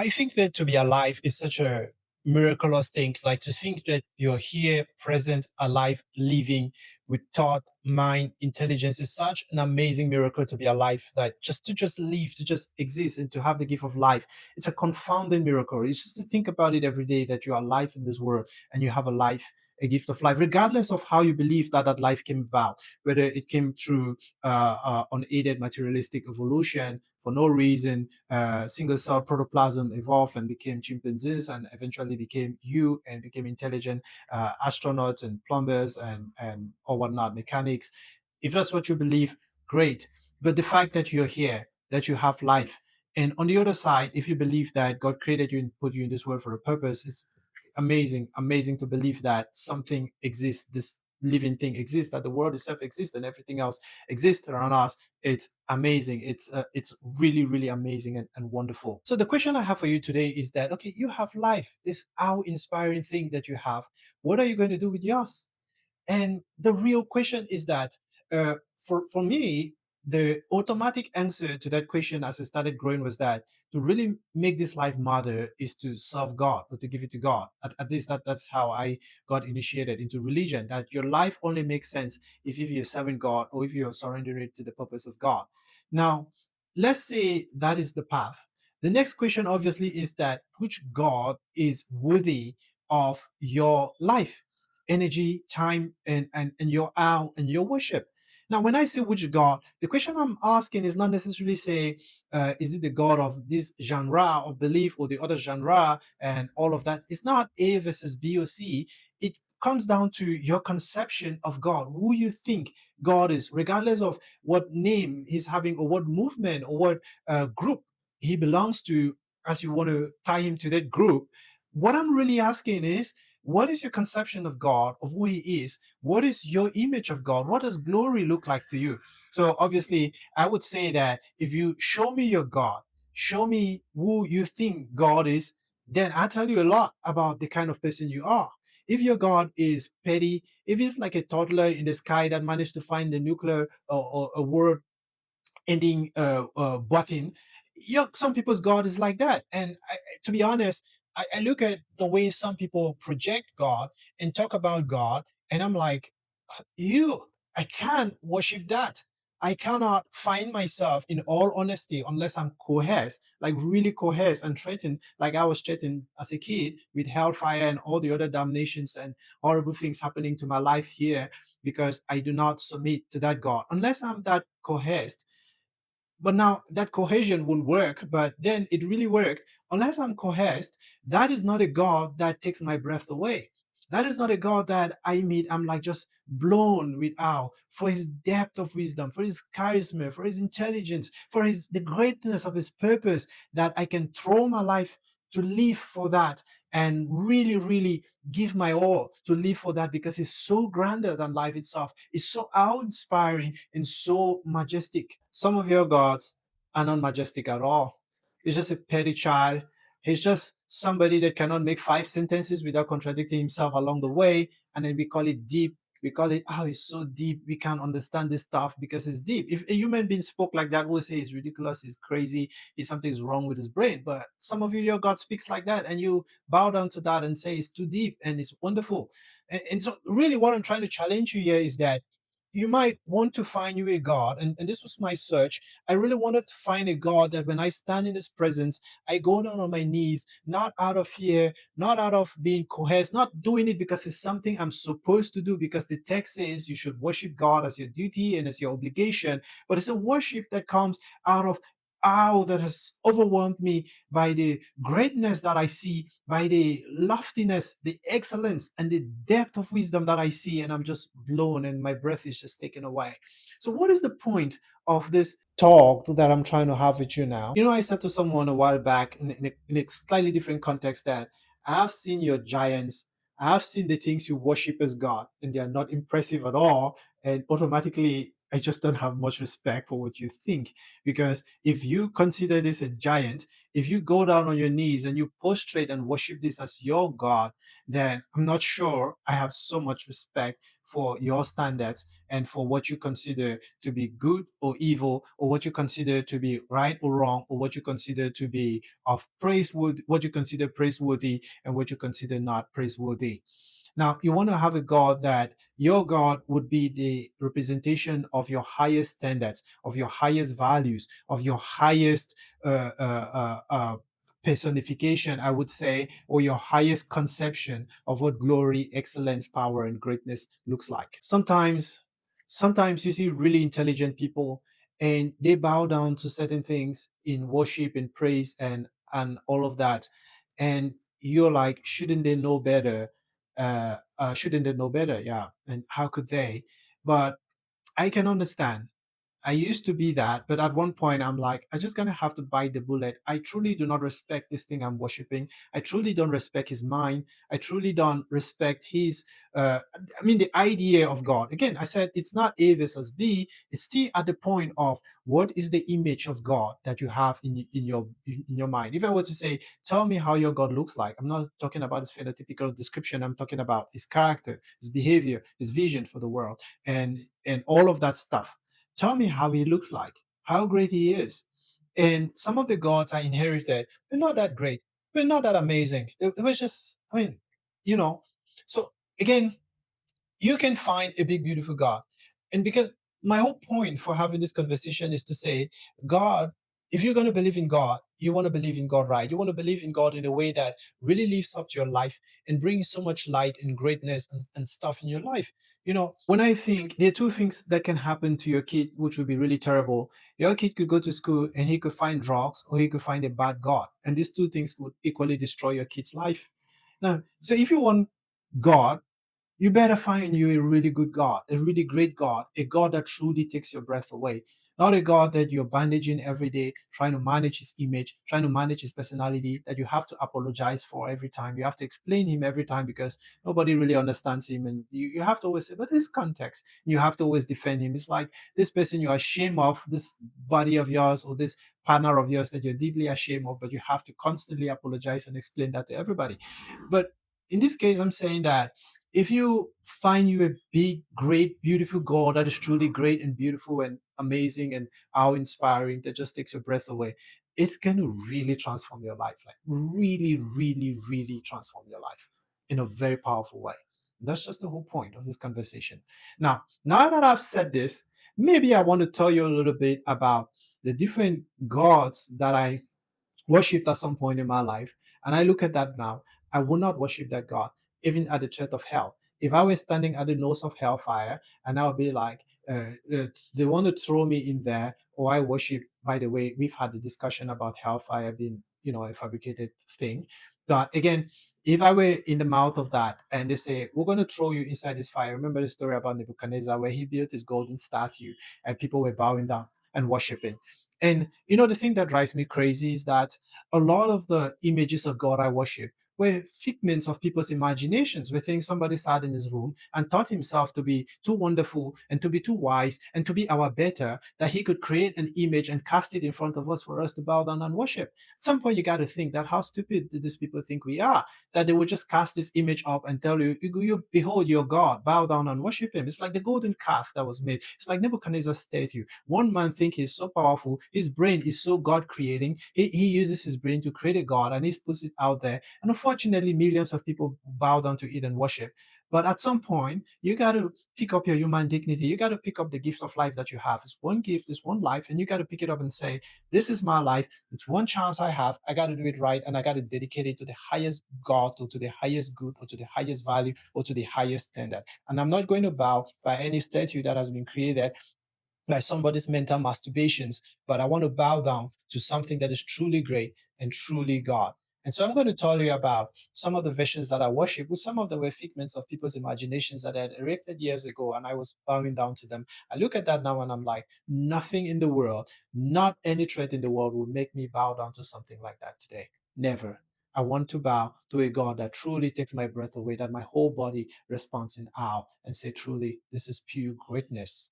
I think that to be alive is such a miraculous thing. Like to think that you're here, present, alive, living with thought, mind, intelligence is such an amazing miracle to be alive. That just live, to just exist, and to have the gift of life, it's a confounding miracle. It's just to think about it every day that you are alive in this world and you have a life, a gift of life, regardless of how you believe that that life came about, whether it came through unaided materialistic evolution for no reason, single cell protoplasm evolved and became chimpanzees and eventually became you and became intelligent astronauts and plumbers and or whatnot, mechanics. If that's what you believe, great. But the fact that you're here, that you have life, and on the other side, if you believe that God created you and put you in this world for a purpose, it's amazing, amazing to believe that something exists, this living thing exists, that the world itself exists and everything else exists around us. It's amazing. It's really, really amazing and wonderful. So the question I have for you today is that, okay, you have life, this how inspiring thing that you have. What are you going to do with yours? And the real question is that, for me, the automatic answer to that question as I started growing was that to really make this life matter is to serve God or to give it to God. At least that's how I got initiated into religion. That your life only makes sense if you're serving God or if you're surrendering it to the purpose of God. Now, let's say that is the path. The next question, obviously, is that which God is worthy of your life, energy, time, and your hour and your worship. Now, when I say which God, the question I'm asking is not necessarily say, is it the God of this genre of belief or the other genre and all of that? It's not A versus B or C. It comes down to your conception of God, who you think God is, regardless of what name he's having or what movement or what group he belongs to, as you want to tie him to that group. What I'm really asking is, what is your conception of God, of who He is? What is your image of God? What does glory look like to you? So, obviously, I would say that if you show me your God, show me who you think God is, then I tell you a lot about the kind of person you are. If your God is petty, if he's like a toddler in the sky that managed to find the nuclear or a word ending button. Some people's God is like that. And to be honest, I look at the way some people project God and talk about God, and I'm like, I can't worship that. I cannot find myself, in all honesty, unless I'm coerced, like really coerced and threatened, like I was threatened as a kid with hellfire and all the other damnations and horrible things happening to my life here because I do not submit to that God. Unless I'm that coerced, but now that cohesion won't work, but then it really worked. Unless I'm coerced, that is not a God that takes my breath away. That is not a God that I meet. I'm like just blown with awe for his depth of wisdom, for his charisma, for his intelligence, for his the greatness of his purpose, that I can throw my life to live for that and really, really give my all to live for that because it's so grander than life itself. It's so awe-inspiring and so majestic. Some of your gods are not majestic at all. He's just a petty child. He's just somebody that cannot make five sentences without contradicting himself along the way. And then we call it deep. We call it, oh, it's so deep. We can't understand this stuff because it's deep. If a human being spoke like that, we'll say it's ridiculous, it's crazy, it's something's wrong with his brain. But some of you, your God speaks like that, and you bow down to that and say it's too deep and it's wonderful. And so, really, what I'm trying to challenge you here is that you might want to find you a God. And this was my search. I really wanted to find a God that when I stand in his presence, I go down on my knees, not out of fear, not out of being coerced, not doing it because it's something I'm supposed to do, because the text says you should worship God as your duty and as your obligation. But it's a worship that comes out of awe that has overwhelmed me by the greatness that I see, by the loftiness, the excellence, and the depth of wisdom that I see, and I'm just blown, and my breath is just taken away. So, what is the point of this talk that I'm trying to have with you now? I said to someone a while back in a slightly different context that I have seen your giants. I have seen the things you worship as God, and they are not impressive at all. And automatically, I just don't have much respect for what you think. Because if you consider this a giant, if you go down on your knees and you prostrate and worship this as your God, then I'm not sure I have so much respect for your standards and for what you consider to be good or evil, or what you consider to be right or wrong, or what you consider to be of praiseworthy, what you consider praiseworthy, and what you consider not praiseworthy. Now, you want to have a God that your God would be the representation of your highest standards, of your highest values, of your highest personification, I would say, or your highest conception of what glory, excellence, power, and greatness looks like. Sometimes you see really intelligent people and they bow down to certain things in worship and praise and all of that. And you're like, shouldn't they know better? Shouldn't they know better? Yeah. And how could they? But I can understand. I used to be that, but at one point I'm like, I just gonna have to bite the bullet. I truly do not respect this thing I'm worshiping. I truly don't respect his mind. I truly don't respect his. I mean, the idea of God. Again, I said it's not A versus B. It's still at the point of what is the image of God that you have in your mind. If I were to say, tell me how your God looks like, I'm not talking about his phenotypical description. I'm talking about his character, his behavior, his vision for the world, and all of that stuff. Tell me how he looks like, how great he is. And some of the gods I inherited, they're not that great. They're not that amazing. It was just, I mean, you know. So again, you can find a big, beautiful God. And because my whole point for having this conversation is to say, God, if you're going to believe in God, you want to believe in God right. You want to believe in God in a way that really lives up to your life and brings so much light and greatness and stuff in your life. When I think there are two things that can happen to your kid, which would be really terrible. Your kid could go to school and he could find drugs or he could find a bad God. And these two things would equally destroy your kid's life. Now, so if you want God, you better find you a really good God, a really great God, a God that truly takes your breath away. Not a God that you're bandaging every day, trying to manage his image, trying to manage his personality, that you have to apologize for every time. You have to explain him every time because nobody really understands him. And you have to always say, but there's context. You have to always defend him. It's like this person you're ashamed of, this body of yours or this partner of yours that you're deeply ashamed of, but you have to constantly apologize and explain that to everybody. But in this case, I'm saying that if you find you a big, great, beautiful God that is truly great and beautiful and amazing and awe inspiring that just takes your breath away, it's going to really transform your life. Like, really, really, really transform your life in a very powerful way. That's just the whole point of this conversation. Now that I've said this, maybe I want to tell you a little bit about the different gods that I worshipped at some point in my life. And I look at that now. I will not worship that God, even at the threat of hell. If I was standing at the nose of hellfire and I would be like, they want to throw me in there, or I worship, by the way, we've had the discussion about hellfire being, a fabricated thing. But again, if I were in the mouth of that and they say, we're going to throw you inside this fire, remember the story about Nebuchadnezzar where he built his golden statue and people were bowing down and worshiping. And the thing that drives me crazy is that a lot of the images of God I worship were figments of people's imaginations. We think somebody sat in his room and thought himself to be too wonderful and to be too wise and to be our better, that he could create an image and cast it in front of us for us to bow down and worship. At some point, you got to think that how stupid do these people think we are? That they would just cast this image up and tell you behold your God, bow down and worship him. It's like the golden calf that was made. It's like Nebuchadnezzar's statue. One man think he's so powerful, his brain is so God creating. He uses his brain to create a God and he puts it out there. And unfortunately, millions of people bow down to it and worship. But at some point, you got to pick up your human dignity. You got to pick up the gift of life that you have. It's one gift, it's one life, and you got to pick it up and say, this is my life. It's one chance I have. I got to do it right, and I got to dedicate it to the highest God, or to the highest good, or to the highest value, or to the highest standard. And I'm not going to bow by any statue that has been created by somebody's mental masturbations, but I want to bow down to something that is truly great and truly God. And so I'm going to tell you about some of the visions that I worship, with some of them were figments of people's imaginations that I had erected years ago, and I was bowing down to them. I look at that now and I'm like, nothing in the world, not any threat in the world will make me bow down to something like that today. Never. I want to bow to a God that truly takes my breath away, that my whole body responds in awe and say, truly, this is pure greatness.